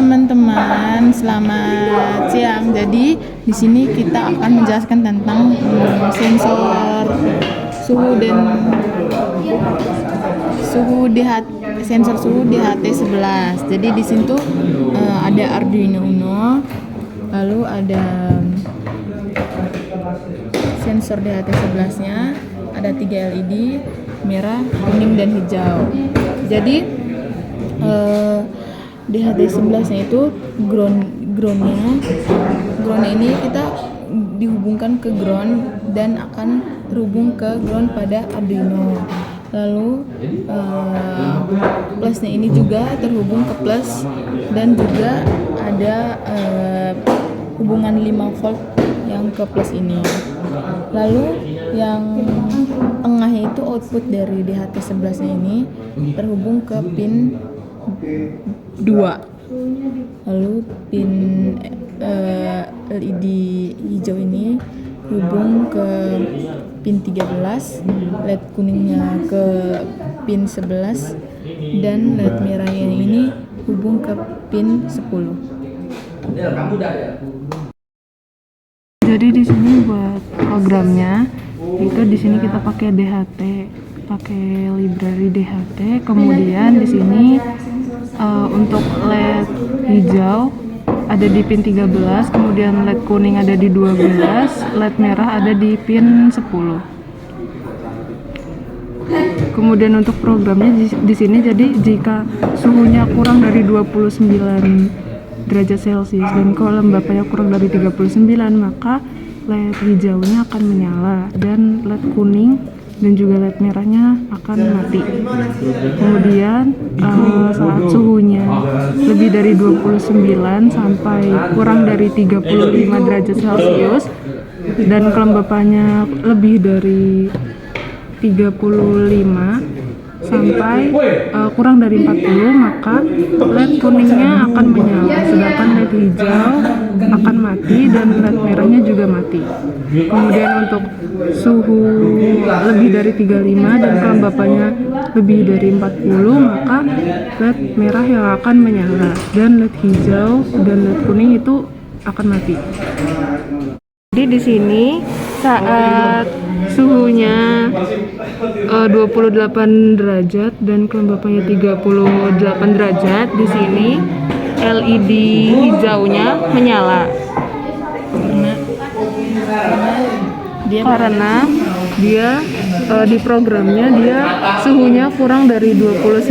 teman-teman, selamat siang. Jadi di sini kita akan menjelaskan tentang sensor suhu dan sensor suhu di HT11. Jadi di sini tuh ada Arduino Uno, lalu ada sensor di HT11-nya, ada 3 LED, merah, kuning, dan hijau. Jadi di HT11-nya itu groundnya ini kita dihubungkan ke ground dan akan terhubung ke ground pada Arduino. Lalu plusnya ini juga terhubung ke plus dan juga ada hubungan 5 volt yang ke plus ini. Lalu yang tengahnya itu output dari DHT11-nya ini terhubung ke pin 2. Lalu pin LED hijau ini hubung ke pin 13, LED kuningnya ke pin 11, dan LED merahnya ini hubung ke pin 10. Jadi di sini buat programnya itu di sini kita pakai DHT, pakai library DHT. Kemudian di sini untuk LED hijau ada di pin 13, kemudian LED kuning ada di 12, LED merah ada di pin 10. Kemudian untuk programnya di sini, jadi jika suhunya kurang dari 29 derajat Celcius dan kelembapannya kurang dari 39, maka LED hijaunya akan menyala dan LED kuning dan juga LED merahnya akan mati. Kemudian saat suhunya lebih dari 29 sampai kurang dari 35 derajat Celcius dan kelembapannya lebih dari 35 sampai kurang dari 40, maka LED kuningnya akan menyala, sedangkan LED hijau akan mati dan LED merahnya juga mati. Kemudian untuk suhu lebih dari 35 dan kelembapannya lebih dari 40, maka LED merah yang akan menyala dan LED hijau dan LED kuning itu akan mati. Jadi di sini saat suhunya 28 derajat dan kelembapannya 38 derajat, di sini LED hijaunya menyala karena dia di programnya dia suhunya kurang dari 29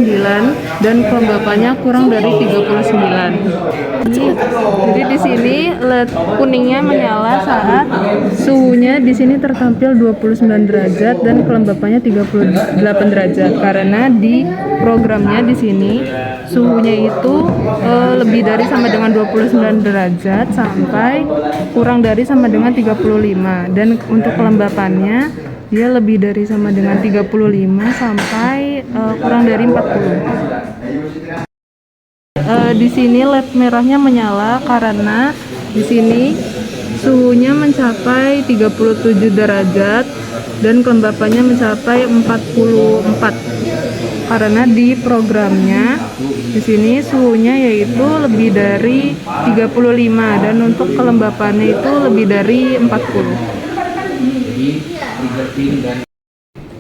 dan kelembapannya kurang dari 39. Jadi di sini LED kuningnya menyala saat suhunya di sini tertampil 29 derajat dan kelembapannya 38 derajat, karena di programnya di sini suhunya itu lebih dari sama dengan 29 derajat sampai kurang dari sama dengan 35, dan untuk kelembapannya dia lebih dari sama dengan 35 sampai kurang dari 40. Di sini LED merahnya menyala karena di sini suhunya mencapai 37 derajat dan kelembapannya mencapai 44. Karena di programnya di sini suhunya yaitu lebih dari 35 dan untuk kelembapannya itu lebih dari 40.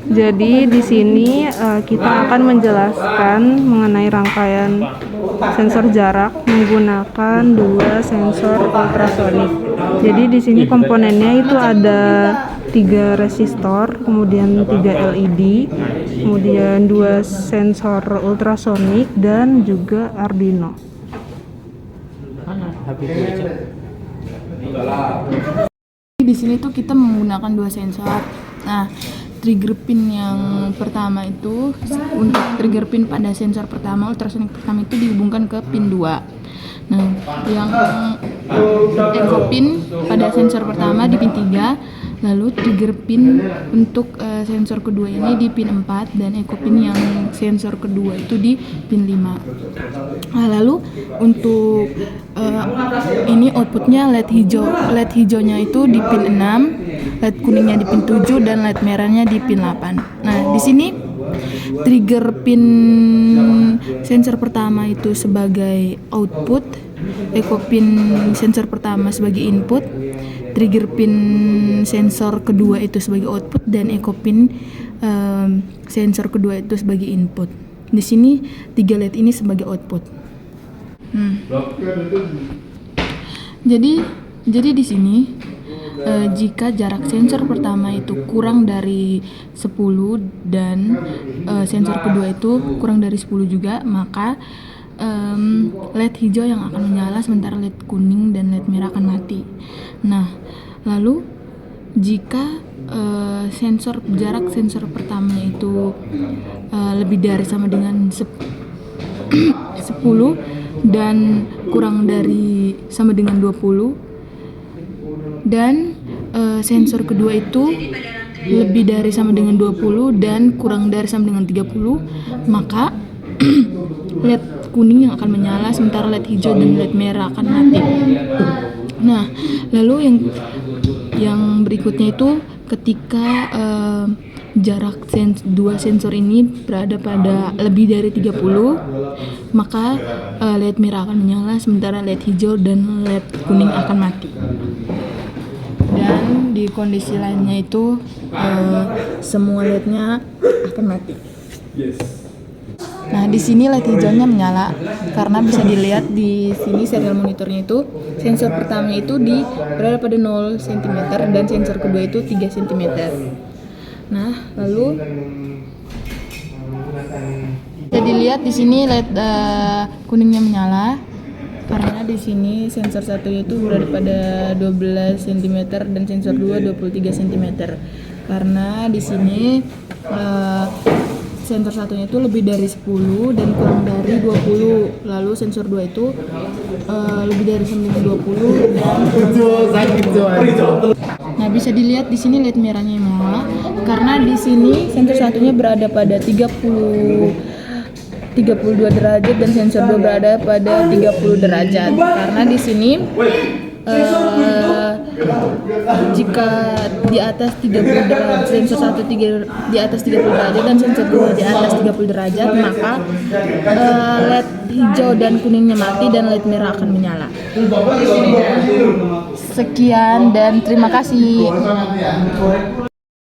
Jadi di sini kita akan menjelaskan mengenai rangkaian sensor jarak menggunakan 2 sensor ultrasonik. Jadi di sini komponennya itu ada 3 resistor, kemudian 3 LED, kemudian 2 sensor ultrasonik dan juga Arduino. Di sini tuh kita menggunakan 2 sensor. Nah, trigger pin yang pertama itu, untuk trigger pin pada sensor pertama ultrasonik pertama itu dihubungkan ke pin 2. Nah, yang echo pin pada sensor pertama di pin 3, lalu trigger pin untuk sensor kedua ini di pin 4, dan echo pin yang sensor kedua itu di pin 5. Nah, lalu untuk ini outputnya LED hijaunya itu di pin 6, LED kuningnya di pin 7, dan LED merahnya di pin 8. Nah, di sini trigger pin sensor pertama itu sebagai output, echo pin sensor pertama sebagai input, trigger pin sensor kedua itu sebagai output, dan echo pin sensor kedua itu sebagai input. Di sini 3 LED ini sebagai output. Jadi di sini jika jarak sensor pertama itu kurang dari 10 dan sensor kedua itu kurang dari 10 juga, maka LED hijau yang akan menyala sementara LED kuning dan LED merah akan mati. Nah, lalu jika jarak sensor pertama itu lebih dari sama dengan 10 dan kurang dari sama dengan 20, dan sensor kedua itu lebih dari sama dengan 20 dan kurang dari sama dengan 30, maka LED kuning yang akan menyala sementara LED hijau dan LED merah akan mati. Nah, lalu yang berikutnya itu ketika jarak dua sensor ini berada pada lebih dari 30, maka LED merah akan menyala sementara LED hijau dan LED kuning akan mati. Dan di kondisi lainnya itu semua LED-nya akan mati. Nah, di sini LED hijaunya menyala karena bisa dilihat di sini serial monitornya itu sensor pertama itu berada pada 0 cm dan sensor kedua itu 3 cm. Nah, lalu bisa dilihat di sini LED kuningnya menyala karena di sini sensor satunya itu berada pada 12 cm dan sensor 2 23 cm. Karena di sini sensor satunya itu lebih dari 10 dan kurang dari 20. Lalu sensor 2 itu lebih dari 20 dan Nah, bisa dilihat di sini LED merahnya menyala karena di sini sensor satunya berada pada 32 derajat dan sensor 2 berada pada 30 derajat. Karena di sini jika di atas 30 derajat, sensor 1 di atas 30 derajat dan sensor 2 di atas 30 derajat, maka LED hijau dan kuningnya mati dan LED merah akan menyala. Sekian dan terima kasih.